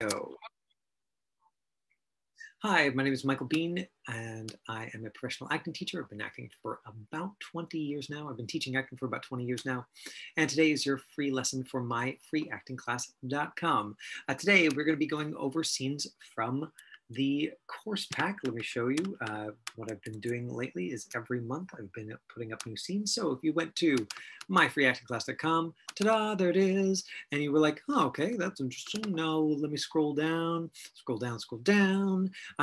Go. Hi, my name is Michael Bean, and I am a professional acting teacher. I've been acting for about 20 years now. I've been teaching acting for about 20 years now. And today is your free lesson for myfreeactingclass.com. Today, we're going to be going over scenes from the course pack. Let me show you what I've been doing lately is every month I've been putting up new scenes. So if you went to myfreeactingclass.com, ta-da, there it is. And you were like, oh, okay, that's interesting. Now let me scroll down.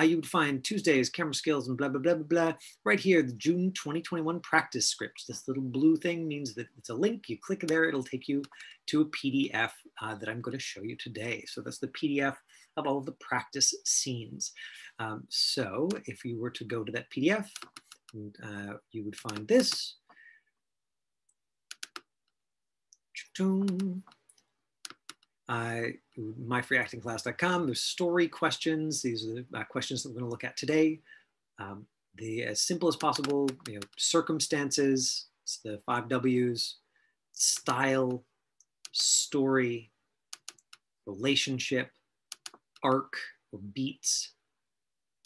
You would find Tuesdays, camera skills, and blah, blah, blah, blah, blah. Right here, the June 2021 practice scripts. This little blue thing means that it's a link. You click there, it'll take you to a PDF that I'm going to show you today. So that's the PDF of all of the practice scenes. So if you were to go to that PDF, you would find this. Myfreeactingclass.com. There's story questions. These are the questions that we're going to look at today. As simple as possible, circumstances, it's the 5 W's, style, story, relationship, arc or beats,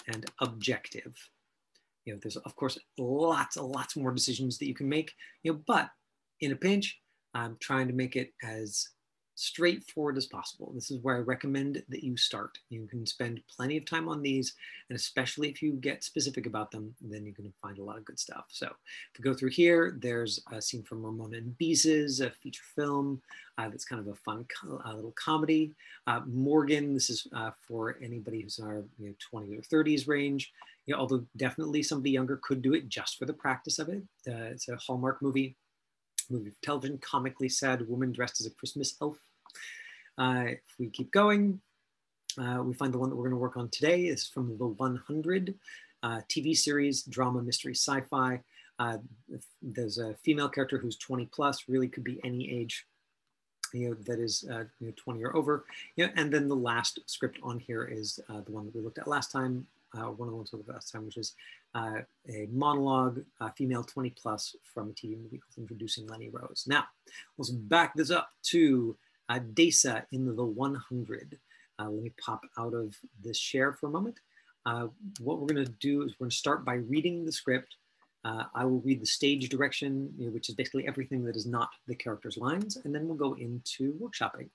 and objective. There's of course lots more decisions that you can make, but in a pinch, I'm trying to make it as straightforward as possible. This is where I recommend that you start. You can spend plenty of time on these, and especially if you get specific about them, then you can find a lot of good stuff. So if we go through here, there's a scene from Ramona and Beezus, a feature film that's kind of a fun little comedy. Morgan, this is for anybody who's in our 20 or 30s range. Although definitely somebody younger could do it just for the practice of it. It's a Hallmark movie of television, comically sad woman dressed as a Christmas elf. If we keep going, we find the one that we're going to work on today is from The 100, TV series, drama, mystery, sci-fi. There's a female character who's 20 plus, really could be any age, that is 20 or over. And then the last script on here is the one that we looked at last time, one of the ones we looked at last time, which is a monologue, female 20 plus from a TV movie called Introducing Lenny Rose. Now, let's back this up to Desa in The 100. Let me pop out of this share for a moment. What we're going to do is we're going to start by reading the script. I will read the stage direction, which is basically everything that is not the character's lines, and then we'll go into workshopping.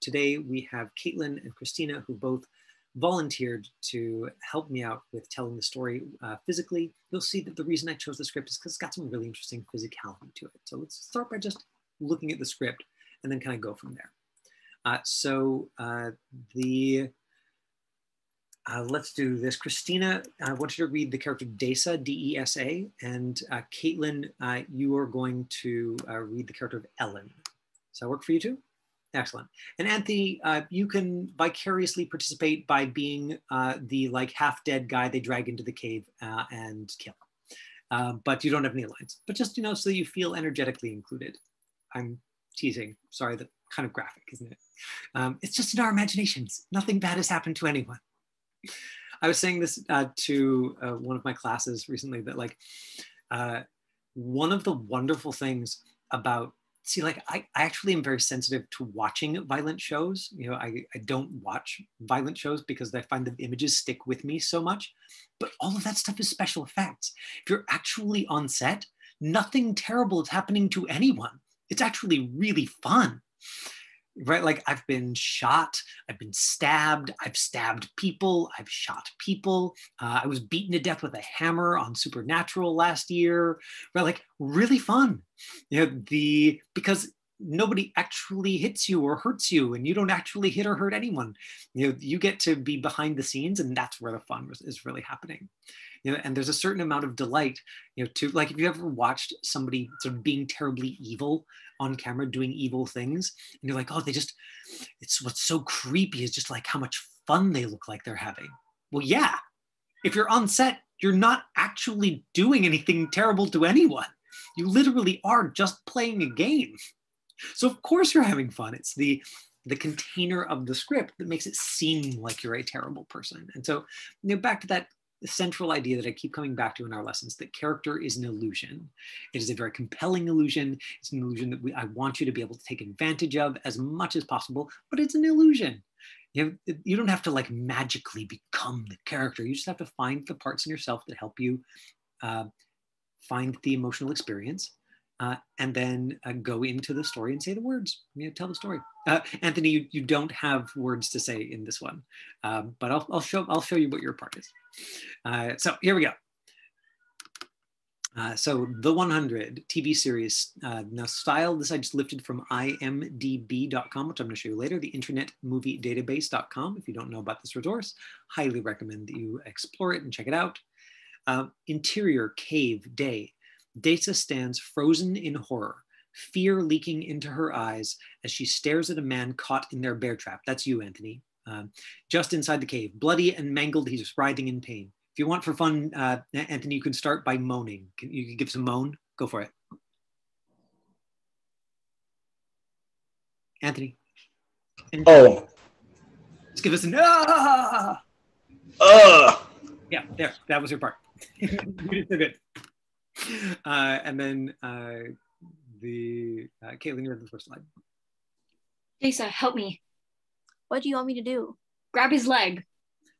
Today we have Caitlin and Christina, who both volunteered to help me out with telling the story physically. You'll see that the reason I chose the script is because it's got some really interesting physicality to it. So let's start by just looking at the script and then kind of go from there. Let's do this. Christina, I want you to read the character Desa, D-E-S-A, and Caitlin, you are going to read the character of Ellen. Does that work for you too? Excellent. And Anthony, you can vicariously participate by being the half dead guy they drag into the cave and kill. But you don't have any lines. But just, so that you feel energetically included. I'm teasing. Sorry, that's kind of graphic, isn't it? It's just in our imaginations. Nothing bad has happened to anyone. I was saying this to one of my classes recently that one of the wonderful things about, I actually am very sensitive to watching violent shows. I don't watch violent shows because I find the images stick with me so much, but all of that stuff is special effects. If you're actually on set, nothing terrible is happening to anyone. It's actually really fun. Right? I've been shot, I've been stabbed, I've stabbed people, I've shot people. I was beaten to death with a hammer on Supernatural last year. Right? Really fun. Because nobody actually hits you or hurts you, and you don't actually hit or hurt anyone. You get to be behind the scenes, and that's where the fun is really happening. And there's a certain amount of delight, to if you ever watched somebody sort of being terribly evil on camera, doing evil things, and you're like, oh, it's what's so creepy is just how much fun they look like they're having. Well, yeah, if you're on set, you're not actually doing anything terrible to anyone. You literally are just playing a game. So of course you're having fun. It's the container of the script that makes it seem like you're a terrible person. And so, back to that central idea that I keep coming back to in our lessons, that character is an illusion. It is a very compelling illusion. It's an illusion that I want you to be able to take advantage of as much as possible, but it's an illusion. You don't have to like magically become the character. You just have to find the parts in yourself that help you find the emotional experience, and then go into the story and say the words. Tell the story. Anthony, you don't have words to say in this one, but I'll show you what your part is. So here we go. So The 100 TV series. Now style, this I just lifted from imdb.com, which I'm going to show you later, the Internet Movie Database.com. If you don't know about this resource, highly recommend that you explore it and check it out. Interior, cave, day. Desa stands frozen in horror, fear leaking into her eyes as she stares at a man caught in their bear trap. That's you, Anthony. Just inside the cave, bloody and mangled, he's writhing in pain. If you want for fun, Anthony, you can start by moaning. You can give some moan? Go for it. Anthony. Oh. Just give us an ah! Yeah, there. That was your part. You did so good. And then Caitlin, you have the first slide. Desa, help me. What do you want me to do? Grab his leg.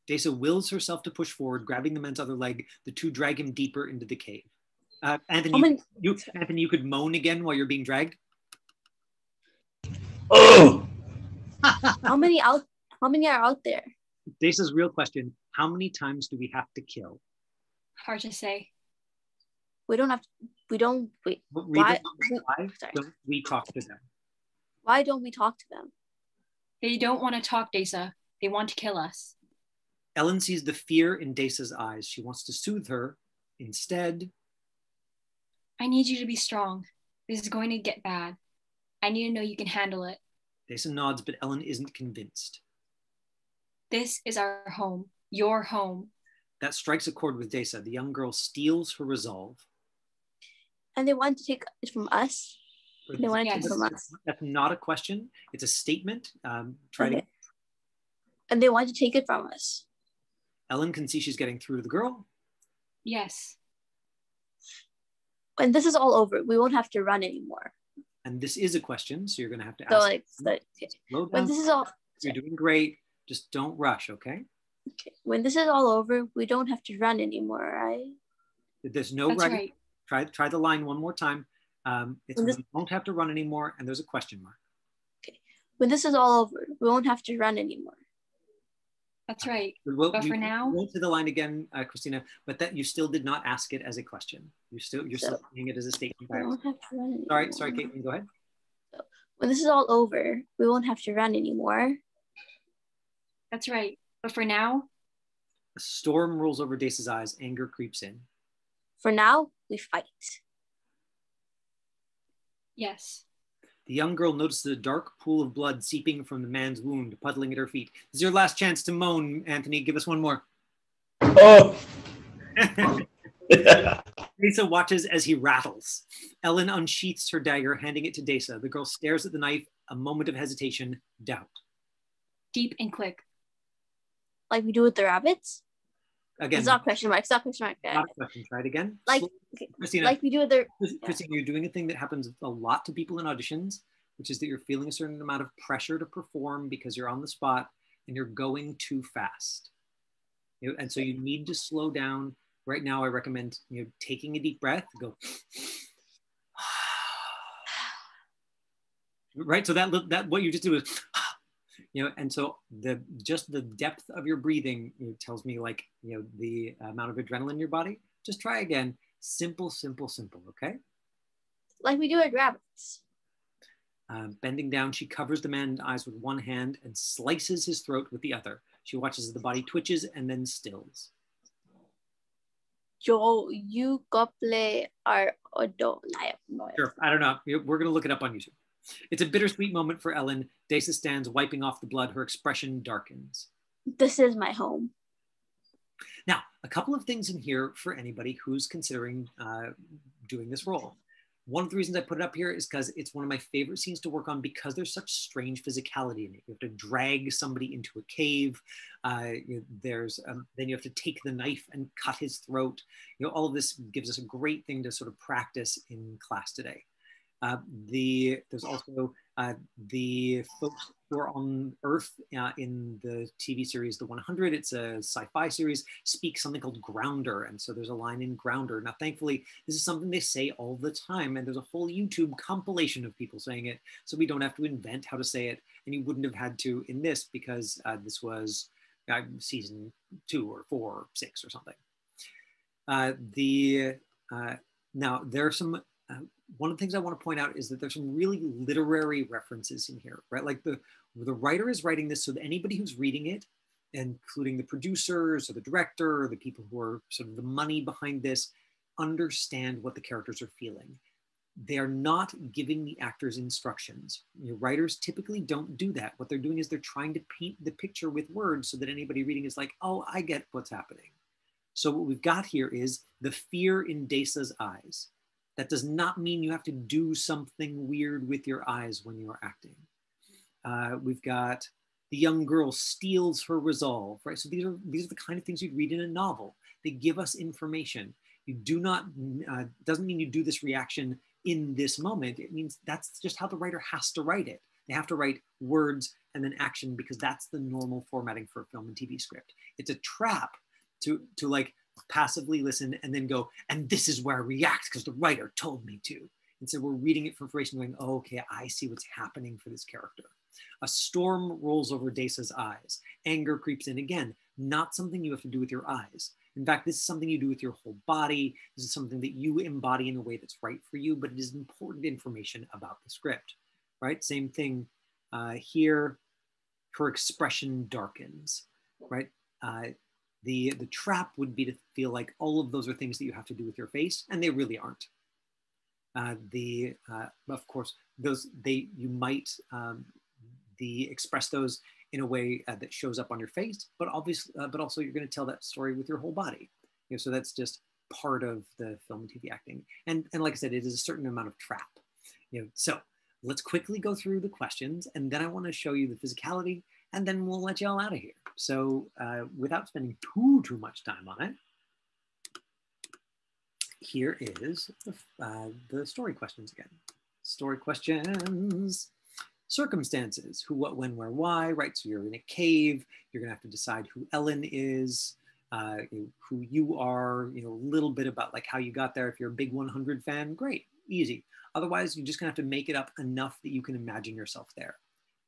Desa wills herself to push forward, grabbing the man's other leg. The two drag him deeper into the cave. Anthony, you could moan again while you're being dragged. Oh. How many are out there? Desa's real question: how many times do we have to kill? Hard to say. Why don't we talk to them? Why don't we talk to them? They don't want to talk, Desa. They want to kill us. Ellen sees the fear in Desa's eyes. She wants to soothe her. Instead, I need you to be strong. This is going to get bad. I need to know you can handle it. Desa nods, but Ellen isn't convinced. This is our home. Your home. That strikes a chord with Desa. The young girl steals her resolve. And they want to take it from us? They want to take it from us? That's not a question. It's a statement. And they want to take it from us. Ellen can see she's getting through to the girl. Yes. When this is all over, we won't have to run anymore. And this is a question, so you're going to have to ask. When this is all... You're doing great. Just don't rush, okay? Okay. When this is all over, we don't have to run anymore, right? There's no running. Right. Try the line one more time. We won't have to run anymore, and there's a question mark. Okay. When this is all over, we won't have to run anymore. That's right. But for now, we won't do the line again, Christina. But that you still did not ask it as a question. You're still saying it as a statement. We won't have to run anymore. Sorry, Caitlin, go ahead. So, when this is all over, we won't have to run anymore. That's right. But for now, a storm rolls over Desa's eyes. Anger creeps in. For now, we fight. Yes. The young girl notices a dark pool of blood seeping from the man's wound, puddling at her feet. This is your last chance to moan, Anthony. Give us one more. Oh. Desa watches as he rattles. Ellen unsheaths her dagger, handing it to Desa. The girl stares at the knife, a moment of hesitation, doubt. Deep and quick. Like we do with the rabbits? Again. It's not question mark. It's not question mark. Not a question. Try it again. Christina, like we do with the... Christina, you're doing a thing that happens a lot to people in auditions, which is that you're feeling a certain amount of pressure to perform because you're on the spot and you're going too fast. And so you need to slow down. Right now, I recommend taking a deep breath. Go. Right. So that what you just do is, and so the depth of your breathing tells me the amount of adrenaline in your body. Just try again. Simple, simple, simple. Okay. Like we do at rabbits. Bending down, she covers the man's eyes with one hand and slices his throat with the other. She watches as the body twitches and then stills. Sure, I don't know. We're going to look it up on YouTube. It's a bittersweet moment for Ellen. Desa stands wiping off the blood. Her expression darkens. This is my home. Now, a couple of things in here for anybody who's considering doing this role. One of the reasons I put it up here is because it's one of my favorite scenes to work on because there's such strange physicality in it. You have to drag somebody into a cave. Then you have to take the knife and cut his throat. All of this gives us a great thing to sort of practice in class today. There's also The folks who are on Earth in the TV series The 100, it's a sci-fi series, speak something called grounder. And so there's a line in grounder. Now, thankfully, this is something they say all the time. And there's a whole YouTube compilation of people saying it. So we don't have to invent how to say it. And you wouldn't have had to in this because this was season 2 or 4 or 6 or something. Now, there are some one of the things I want to point out is that there's some really literary references in here, right? Like the writer is writing this so that anybody who's reading it, including the producers or the director or the people who are sort of the money behind this, understand what the characters are feeling. They are not giving the actors instructions. Writers typically don't do that. What they're doing is they're trying to paint the picture with words so that anybody reading is like, oh, I get what's happening. So what we've got here is the fear in Desa's eyes. That does not mean you have to do something weird with your eyes when you're acting. We've got the young girl steals her resolve, right? So these are the kind of things you'd read in a novel. They give us information. You do not, doesn't mean you do this reaction in this moment. It means that's just how the writer has to write it. They have to write words and then action because that's the normal formatting for a film and TV script. It's a trap to like passively listen and then go, and this is where I react because the writer told me to. And so we're reading it for information going, oh, okay, I see what's happening for this character. A storm rolls over Desa's eyes. Anger creeps in again, not something you have to do with your eyes. In fact, this is something you do with your whole body. This is something that you embody in a way that's right for you, but it is important information about the script, right? Same thing here, her expression darkens, right? The trap would be to feel like all of those are things that you have to do with your face, and they really aren't. Of course, you might express those in a way that shows up on your face, but obviously, but also you're going to tell that story with your whole body. So that's just part of the film and TV acting. And like I said, it is a certain amount of trap. So let's quickly go through the questions, and then I want to show you the physicality, and then we'll let you all out of here. So without spending too much time on it, here is the story questions again. Story questions. Circumstances, who, what, when, where, why, right? So you're in a cave, you're gonna have to decide who Ellen is, who you are, a little bit about like how you got there. If you're a big 100 fan, great, easy. Otherwise, you're just gonna have to make it up enough that you can imagine yourself there.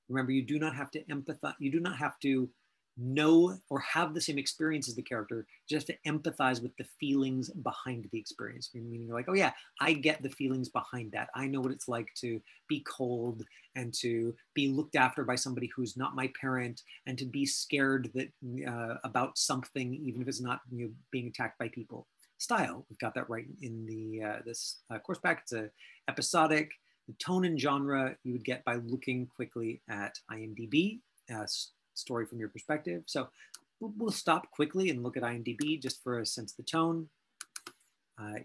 Remember, you do not have to empathize, you do not have to know or have the same experience as the character, you just have to empathize with the feelings behind the experience. Meaning you're like, oh yeah, I get the feelings behind that. I know what it's like to be cold and to be looked after by somebody who's not my parent and to be scared that about something, even if it's not being attacked by people. Style, we've got that right in this course pack. It's a episodic. The tone and genre you would get by looking quickly at IMDb. Story from your perspective. So we'll stop quickly and look at IMDb just for a sense of the tone.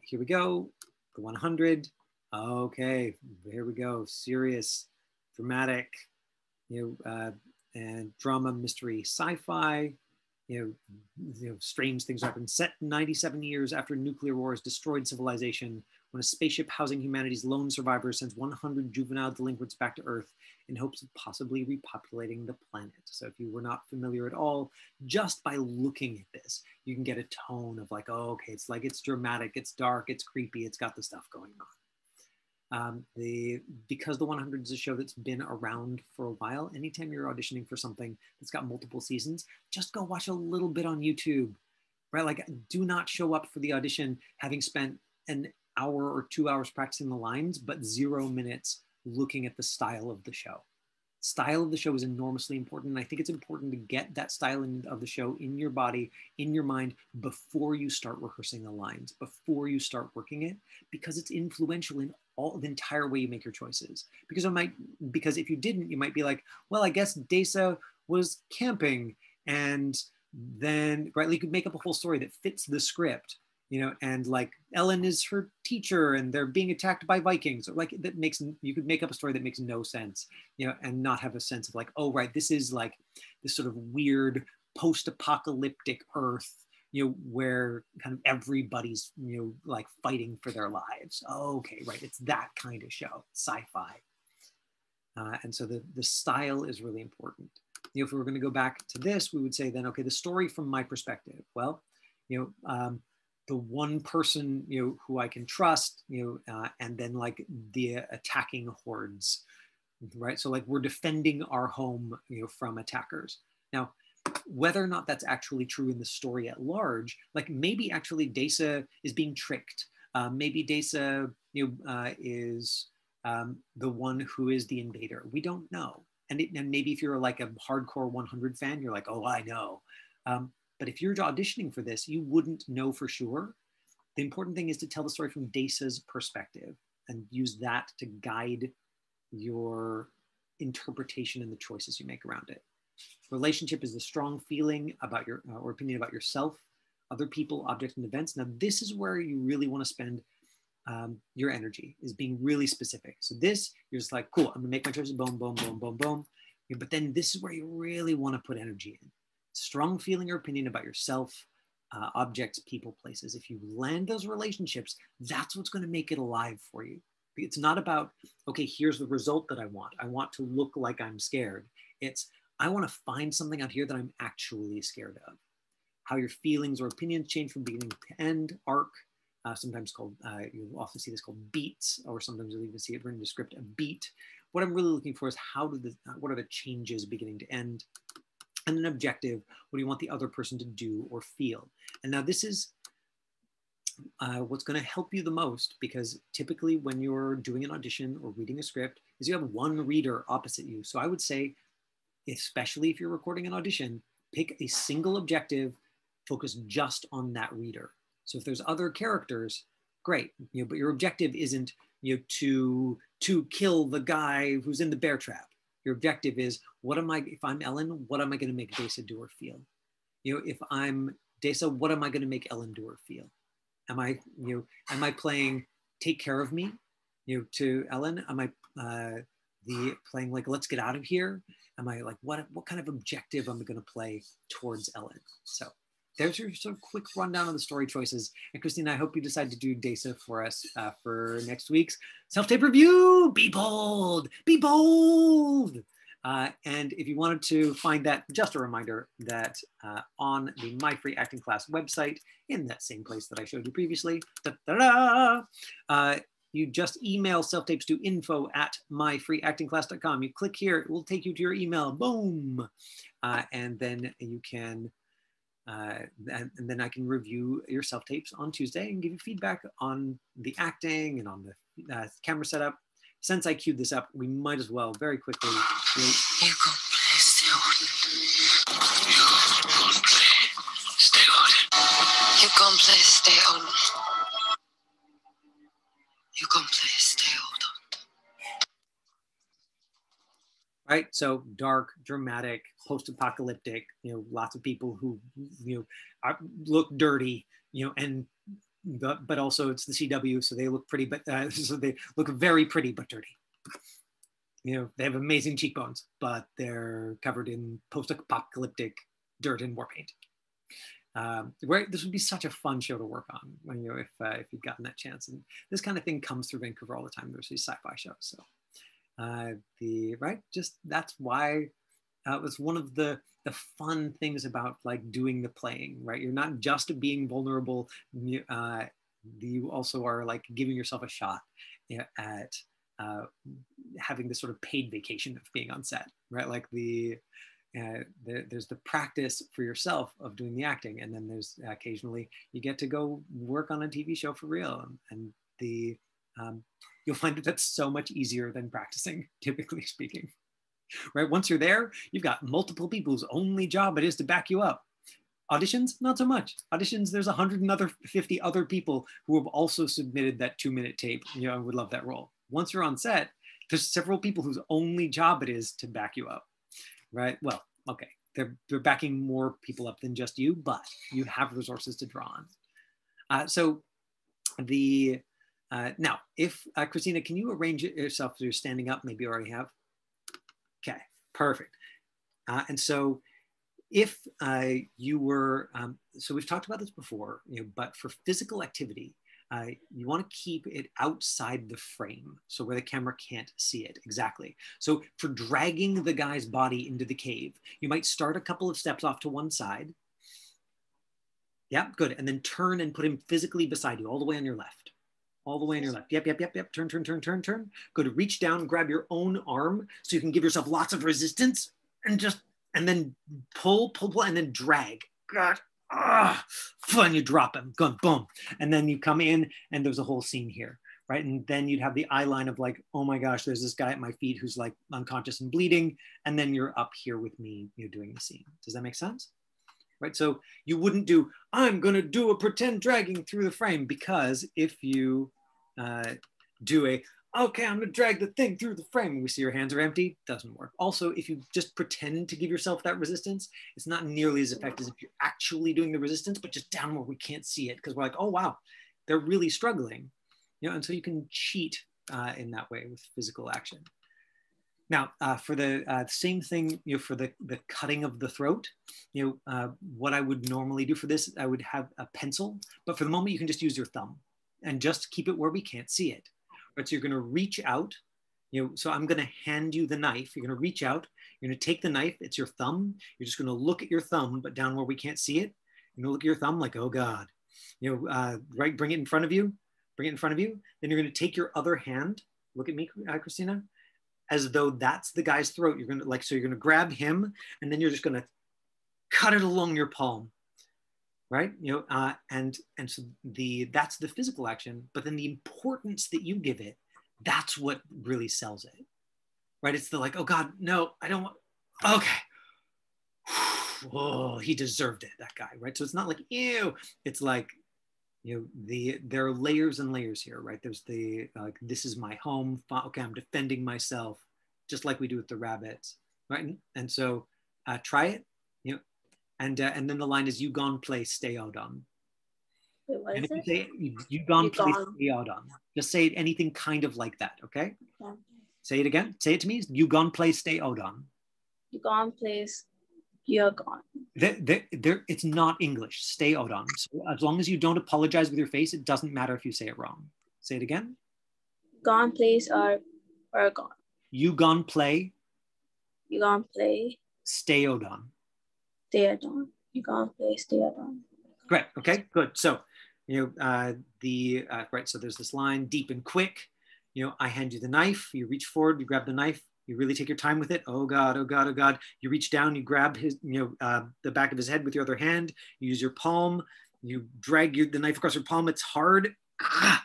Here we go, the 100. Okay, here we go. Serious, dramatic, and drama, mystery, sci-fi. Strange things happen. Set 97 years after nuclear war has destroyed civilization, when a spaceship housing humanity's lone survivors sends 100 juvenile delinquents back to Earth in hopes of possibly repopulating the planet. So if you were not familiar at all, just by looking at this, you can get a tone of like, oh, okay, it's dramatic, it's dark, it's creepy, it's got the stuff going on. Because The 100 is a show that's been around for a while, anytime you're auditioning for something that's got multiple seasons, just go watch a little bit on YouTube, right? Like, do not show up for the audition having spent an hour or 2 hours practicing the lines, but 0 minutes looking at the style of the show. Style of the show is enormously important. And I think it's important to get that style of the show in your body, in your mind, before you start rehearsing the lines, before you start working it, because it's influential in the entire way you make your choices. Because if you didn't, you might be like, well, I guess Desa was camping, and then, right, you could make up a whole story that fits the script. And like Ellen is her teacher and they're being attacked by Vikings. Like you could make up a story that makes no sense, and not have a sense of like, oh, right, this is like this sort of weird post-apocalyptic Earth, where kind of everybody's, like fighting for their lives. Oh, okay, right, it's that kind of show, sci-fi. And so the style is really important. You know, if we were going to go back to this, we would say then, okay, the story from my perspective. Well, you know, the one person, you know, who I can trust, you know, and then like the attacking hordes, right? So like we're defending our home, you know, from attackers. Now, whether or not that's actually true in the story at large, like maybe actually Desa is being tricked. Maybe Desa, you know, is the one who is the invader. We don't know. And maybe if you're like a hardcore 100 fan, you're like, oh, I know. But if you're auditioning for this, you wouldn't know for sure. The important thing is to tell the story from Desa's perspective and use that to guide your interpretation and the choices you make around it. Relationship is the strong feeling about your or opinion about yourself, other people, objects, and events. Now, this is where you really want to spend your energy, is being really specific. So this, you're just like, cool, I'm gonna make my choices, boom, boom, boom, boom, boom. But then this is where you really want to put energy in. Strong feeling or opinion about yourself, objects, people, places. If you land those relationships, that's what's going to make it alive for you. It's not about, okay, here's the result that I want. I want to look like I'm scared. It's, I want to find something out here that I'm actually scared of. How your feelings or opinions change from beginning to end, arc, sometimes called, you'll often see this called beats, or sometimes you'll even see it written in the script, a beat. What I'm really looking for is what are the changes beginning to end? And an objective, what do you want the other person to do or feel? And now this is what's going to help you the most, because typically when you're doing an audition or reading a script, is you have one reader opposite you. So I would say, especially if you're recording an audition, pick a single objective, focus just on that reader. So if there's other characters, great, you know, but your objective isn't, you know, to kill the guy who's in the bear trap. Your objective is, what am I, if I'm Ellen, what am I going to make Desa do or feel? You know, if I'm Desa, what am I going to make Ellen do or feel? Am I, you know, am I playing take care of me, you know, to Ellen? Am I playing like, let's get out of here? Am I like, what kind of objective am I going to play towards Ellen? So there's your sort of quick rundown of the story choices. And Christine, I hope you decide to do Desa for us for next week's self-tape review. Be bold, be bold. And if you wanted to find that, just a reminder that on the My Free Acting Class website, in that same place that I showed you previously, you just email self-tapes to info@myfreeactingclass.com. You click here, it will take you to your email, boom. And then you can, and then I can review your self-tapes on Tuesday and give you feedback on the acting and on the camera setup. Since I queued this up, we might as well very quickly. You can play, stay on. You can play, stay on. You can play, stay on. You can play, stay on. Right, so dark, dramatic, post-apocalyptic. You know, lots of people who, you know, look dirty. You know, and but also it's the CW, so they look pretty, but so they look very pretty but dirty. You know, they have amazing cheekbones, but they're covered in post-apocalyptic dirt and war paint. This would be such a fun show to work on, you know, if you'd gotten that chance. And this kind of thing comes through Vancouver all the time. There's these sci-fi shows, so that's why it was one of the fun things about like doing the playing, right? You're not just being vulnerable. You also are like giving yourself a shot, you know, at having this sort of paid vacation of being on set, right? Like there's the practice for yourself of doing the acting, and then there's occasionally you get to go work on a TV show for real, and you'll find that that's so much easier than practicing, typically speaking. Right? Once you're there, you've got multiple people whose only job it is to back you up. Auditions, not so much. Auditions, there's 150 other people who have also submitted that 2-minute tape, you know, and would love that role. Once you're on set, there's several people whose only job it is to back you up, right? Well, okay, they're backing more people up than just you, but you have resources to draw on. Now, if Christina, can you arrange it yourself so you're standing up? Maybe you already have. Okay, perfect. And so if you were, so we've talked about this before, you know, but for physical activity, you want to keep it outside the frame, so where the camera can't see it. Exactly. So for dragging the guy's body into the cave, you might start a couple of steps off to one side. Yeah, good. And then turn and put him physically beside you, all the way on your left. All the way on your left. Yep. Turn. Good. Reach down, grab your own arm so you can give yourself lots of resistance and then pull, and then drag. God. Fun, you drop him, go, boom. And then you come in and there's a whole scene here, right? And then you'd have the eye line of like, oh my gosh, there's this guy at my feet who's like unconscious and bleeding. And then you're up here with me, you're doing the scene. Does that make sense? Right? So you wouldn't do, I'm gonna do a pretend dragging through the frame, because if you do okay, I'm gonna drag the thing through the frame and we see your hands are empty, doesn't work. Also, if you just pretend to give yourself that resistance, it's not nearly as effective as if you're actually doing the resistance, but just down where we can't see it, because we're like, oh wow, they're really struggling. And so you can cheat in that way with physical action. Now, for the same thing, for the cutting of the throat, what I would normally do for this, I would have a pencil, but for the moment you can just use your thumb and just keep it where we can't see it. Right, so you're going to reach out, so I'm going to hand you the knife. You're going to reach out, you're going to take the knife, it's your thumb. You're just going to look at your thumb, but down where we can't see it. You're going to look at your thumb like, oh God, right, bring it in front of you, Then you're going to take your other hand, look at me, Christina, as though that's the guy's throat. You're going to so you're going to grab him, and then you're just going to cut it along your palm. Right, and so that's the physical action, but then the importance that you give it, that's what really sells it, right? It's the like, oh God, no, I don't want. Okay, oh, he deserved it, that guy, right? So it's not like ew, it's like, there are layers and layers here, right? There's the like, this is my home. Okay, I'm defending myself, just like we do with the rabbits, right? And so try it, And then the line is, you gone play, stay out on. Wait, what and is if it? you say, you gone play, gone. stay out on. Just say anything kind of like that, okay? Yeah. Say it again. Say it to me. You gone play, stay out on. You gone place, you're gone. It's not English. Stay out on. So as long as you don't apologize with your face, it doesn't matter if you say it wrong. Say it again. Gone place are gone. You gone play. You gone play, Stay out on. stay at dawn. You gone play, stay at dawn. Great. Okay. Good. So, right. So there's this line, deep and quick. I hand you the knife. You reach forward. You grab the knife. You really take your time with it. Oh God. Oh God. Oh God. You reach down. You grab his, the back of his head with your other hand. You use your palm. You drag the knife across your palm. It's hard. Ah.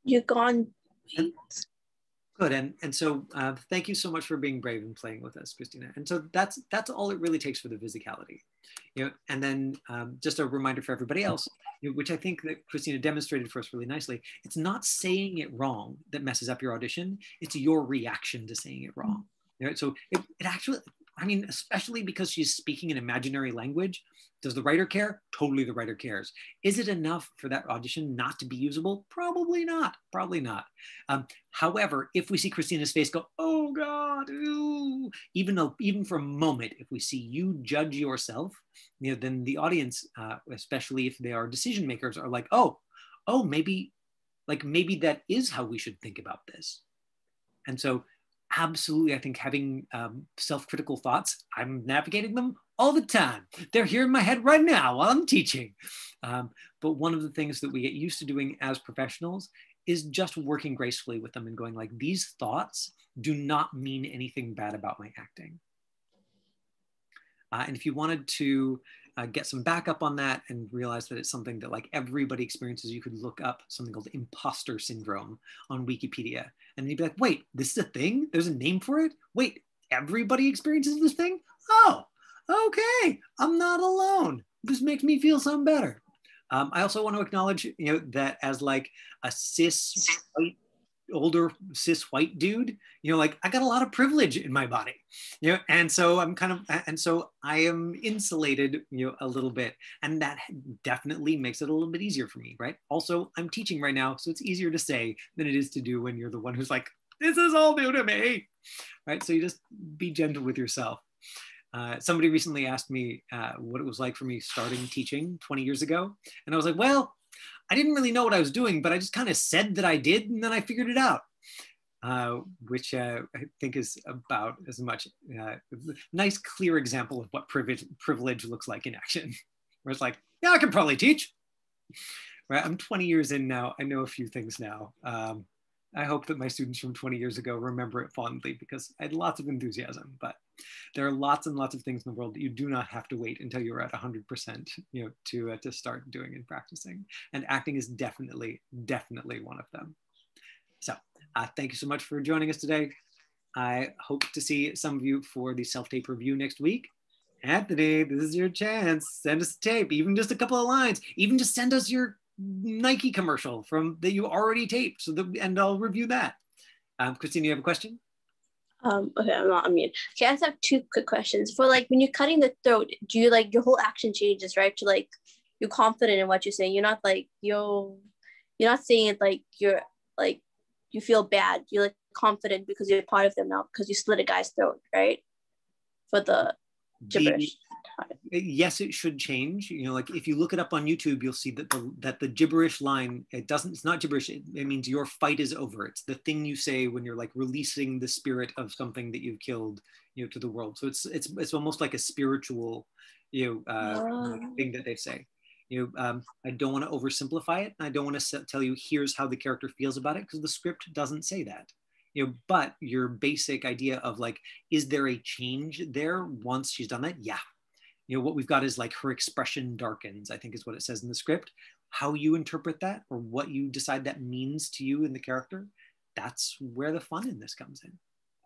You gone. Good, and so thank you so much for being brave and playing with us, Christina. And so that's all it really takes for the physicality, And then just a reminder for everybody else, which I think that Christina demonstrated for us really nicely. It's not saying it wrong that messes up your audition. It's your reaction to saying it wrong. So it actually, especially because she's speaking an imaginary language. Does the writer care? Totally, the writer cares. Is it enough for that audition not to be usable? Probably not. Probably not. However, if we see Christina's face go, oh God, ooh, even for a moment, if we see you judge yourself, then the audience, especially if they are decision makers, are like, oh, maybe that is how we should think about this. And so, absolutely, I think having self-critical thoughts, I'm navigating them all the time. They're here in my head right now while I'm teaching. But one of the things that we get used to doing as professionals is just working gracefully with them and going like, these thoughts do not mean anything bad about my acting. And if you wanted to get some backup on that and realize that it's something that like everybody experiences, you could look up something called imposter syndrome on Wikipedia. And you'd be like, wait, this is a thing? There's a name for it? Wait, everybody experiences this thing? Oh, okay, I'm not alone. This makes me feel some better. I also want to acknowledge, that as like a older cis white dude, like I got a lot of privilege in my body, and so I am insulated, a little bit, and that definitely makes it a little bit easier for me, right? Also, I'm teaching right now, so it's easier to say than it is to do when you're the one who's like, this is all new to me, right? So you just be gentle with yourself. Somebody recently asked me what it was like for me starting teaching 20 years ago. And I was like, well, I didn't really know what I was doing, but I just kind of said that I did, and then I figured it out. Which I think is about as much nice, clear example of what privilege looks like in action. Where it's like, yeah, I can probably teach. Right? I'm 20 years in now. I know a few things now. I hope that my students from 20 years ago remember it fondly because I had lots of enthusiasm, but there are lots and lots of things in the world that you do not have to wait until you're at 100%, to start doing and practicing. And acting is definitely one of them. So thank you so much for joining us today. I hope to see some of you for the self-tape review next week. Anthony, this is your chance. Send us a tape, even just a couple of lines. Even just send us your Nike commercial that you already taped, and I'll review that. Christine, you have a question? Okay, I'm not on mute. Okay, I just have two quick questions. For like when you're cutting the throat, do you like your whole action changes, right? To like you're confident in what you're saying. You're not like you're not saying it like you're like you feel bad. You're like confident because you're part of them now because you slit a guy's throat, right? For the gibberish. Yes, it should change. Like if you look it up on YouTube, you'll see that the gibberish line, it's not gibberish. It means your fight is over. It's the thing you say when you're like releasing the spirit of something that you've killed, to the world. So it's almost like a spiritual, thing that they say. I don't want to oversimplify it. I don't want to tell you here's how the character feels about it because the script doesn't say that. But your basic idea of like, is there a change there once she's done that? Yeah. What we've got is like her expression darkens, I think is what it says in the script. How you interpret that or what you decide that means to you in the character, that's where the fun in this comes in.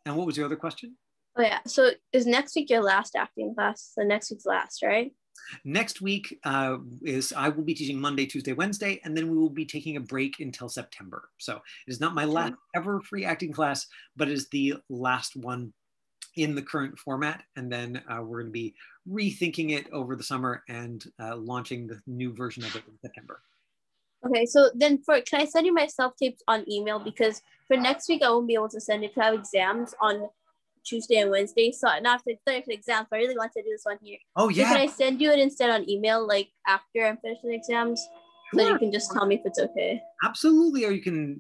And what was your other question? Oh yeah, so is next week your last acting class? So next week's last, right? Next week I will be teaching Monday, Tuesday, Wednesday, and then we will be taking a break until September. So it is not my last ever free acting class, but it is the last one in the current format. And then we're going to be rethinking it over the summer and launching the new version of it in September. Okay, so then can I send you my self-tapes on email? Because for next week, I won't be able to send it because I have exams on Tuesday and Wednesday. So not after the exams, but I really want to do this one here. Oh yeah. So can I send you it instead on email, like after I'm finished with exams? Sure. So you can just tell me if it's okay. Absolutely. Or you can,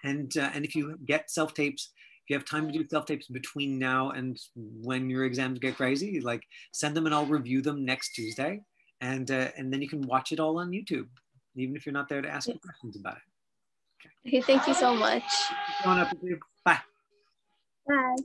and if you get self-tapes, if you have time to do self-tapes between now and when your exams get crazy, like send them and I'll review them next Tuesday. And then you can watch it all on YouTube, even if you're not there to ask questions about it. Okay, thank you so much. Bye. Bye.